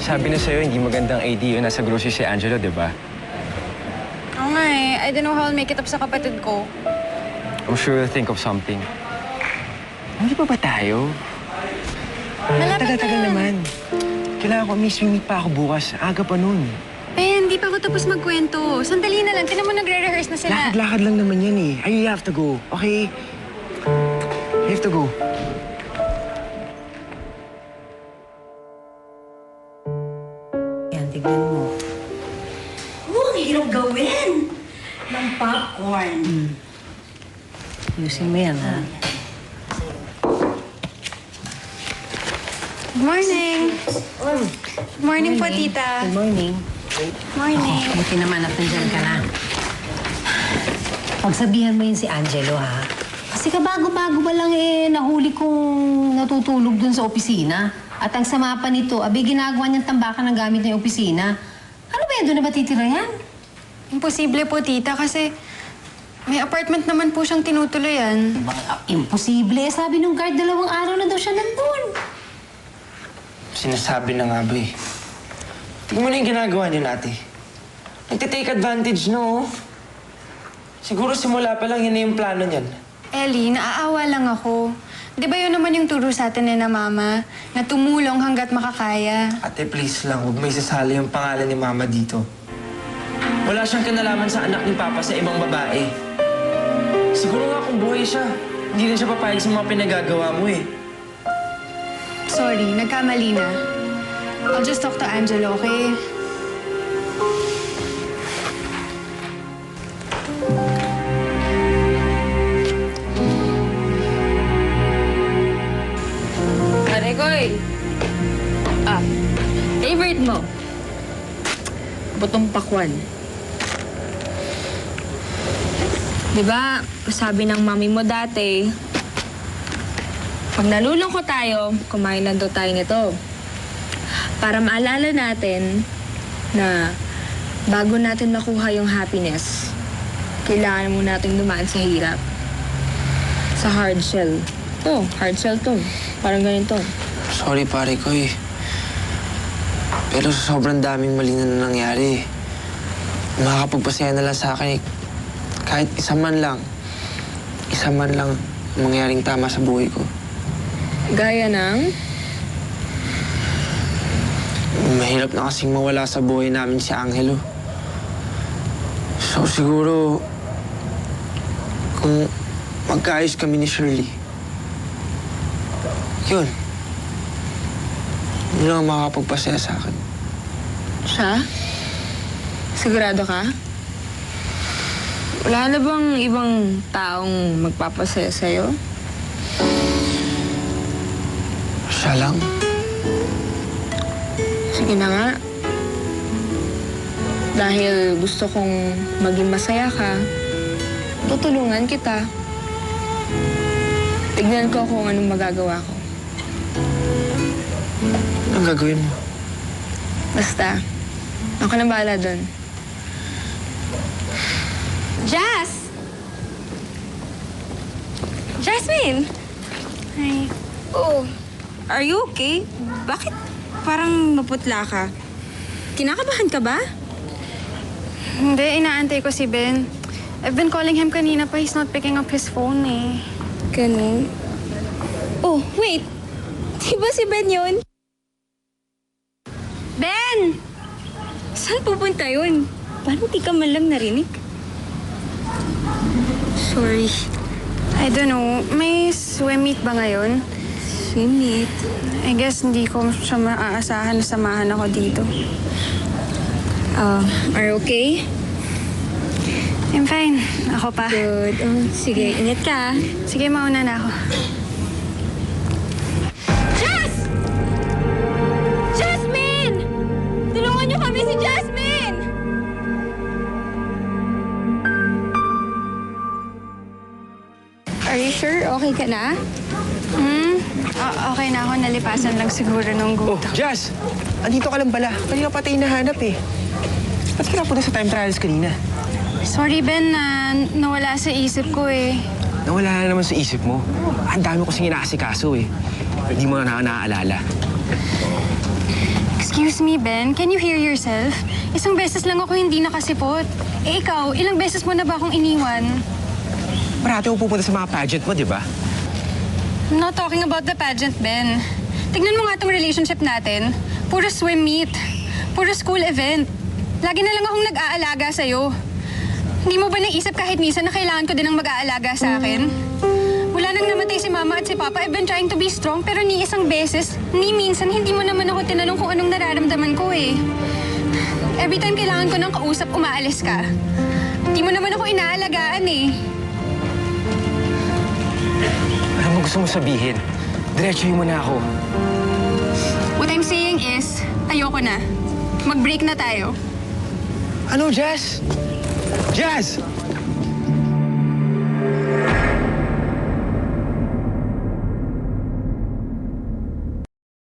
Sabi na sa'yo, hindi magandang idea nasa grocery si Angelo, di ba? Oo nga eh. I don't know how I'll make it up sa kapatid ko. I'm sure you'll think of something. Hindi pa ba tayo? Malapit Tagal-tagal naman. Kailangan ko, may swimming pa ako bukas. Aga pa nun. Ben, hindi pa ako tapos magkwento. Sandali na lang. Tinan mo nagre-rehearse na sila. Lakad-lakad lang naman yan eh. You have to go, okay? You have to go. Yan, tignan mo. Ang hirap gawin ng popcorn. Ayusin mo yan, ha? Good morning. Good morning po, tita. Good morning. Morning. Buti naman at nandyan ka na. Pagsabihan mo yun si Angelo, ha? Kasi kabago-bago ba lang nahuli kong natutulog dun sa opisina. At ang sama pa nito, ginagawa niyang tambakan ng gamit ng opisina. Ano ba yan? Doon na ba titira yan? Imposible po, tita, kasi may apartment naman po siyang tinutuloyan. Imposible. Sabi nung guard, 2 araw na daw siya nandun. Sinasabi na nga ba eh. Tingnan mo na yung ginagawa niyo, ate. Nagtitake advantage, no? Siguro simula pa lang yun na yung plano niyan. Ellie, naaawa lang ako. Di ba yun naman yung turo sa atin ni na mama, na tumulong hanggat makakaya? Ate, please lang, huwag may sasali yung pangalan ni mama dito. Wala siyang kinalaman sa anak ni Papa sa ibang babae. Siguro nga kung buhay siya, hindi rin siya papayag sa mga pinagagawa mo eh. Sorry, nagkamali na. I'll just talk to Angelo, okay? Koy! Favorite mo? Butong pakwan. Diba, sabi ng mami mo dati, pag nalulungkot tayo, kumain lang daw tayo nito. Para maalala natin na bago natin makuha yung happiness, kailangan mo natin dumaan sa hirap. Sa hard shell. Hard shell to. Parang ganito. Sorry, pare ko eh. Pero sa sobrang daming mali na nangyari, makakapagpasaya na lang sa akin eh. Kahit isa man lang mangyaring tama sa buhay ko. Gaya ng? Mahirap na kasing mawala sa buhay namin si Angelo. So siguro, kung magkaayos kami ni Shirley, yun lang ang makakapagpasaya sa akin. Siya? Sigurado ka? Wala na bang ibang taong magpapasaya sa'yo? Siya lang. Sige na nga. Dahil gusto kong maging masaya ka, tutulungan kita. Tignan ko kung anong magagawa ko. Anong gagawin mo? Basta, ako na bahala dun. Jazz! Jasmine! Hi. Oh, are you okay? Bakit parang maputla ka? Kinakabahan ka ba? Hindi, inaantay ko si Ben. I've been calling him kanina pa. He's not picking up his phone eh. Ganun. Oh, wait. Di ba si Ben yun? Ben! Saan pupunta yun? Parang di ka man lang narinig. Sorry. I don't know. May swim meet ba ngayon? Swim meet? I guess hindi ko siya maaasahan na samahan ako dito. Are you okay? I'm fine. Ako pa. Good. Oh, sige, ingat ka. Sige, mauna na ako. Jazz! Jasmine! Tulungan niyo kami si Jasmine! Are you sure? Okay ka na? Okay na ako. Nalipasan lang siguro nung Oh, gutom. Jazz! Andito ka lang pala. Kanina pa tayo nahanap eh. Ba't ka napunta sa time trials kanina? Sorry, Ben, na nawala sa isip ko eh. Nawala na naman sa isip mo. Ang dami ko kasing inaasikaso eh. Hindi mo na naaalala. Excuse me, Ben. Can you hear yourself? Isang beses lang ako hindi nakasipot. Eh ikaw, ilang beses mo na ba akong iniwan? Parati mo pupunta sa mga pageant mo, di ba? I'm not talking about the pageant, Ben. Tignan mo nga tong relationship natin. Puro swim meet. Puro school event. Lagi na lang akong nag-aalaga sa'yo. Hindi mo ba naisip kahit minsan na kailangan ko din ng mag-aalaga sa akin? Wala nang namatay si Mama at si Papa. I've been trying to be strong pero ni isang beses, ni minsan, hindi mo naman ako tinanong kung anong nararamdaman ko eh. Every time kailangan ko ng kausap, umaalis ka. Hindi mo naman ako inaalagaan eh. Ano mo gusto mo sabihin? Diretsuhin mo na ako. What I'm saying is, ayoko na. Mag-break na tayo. Ano, Jazz? Jazz!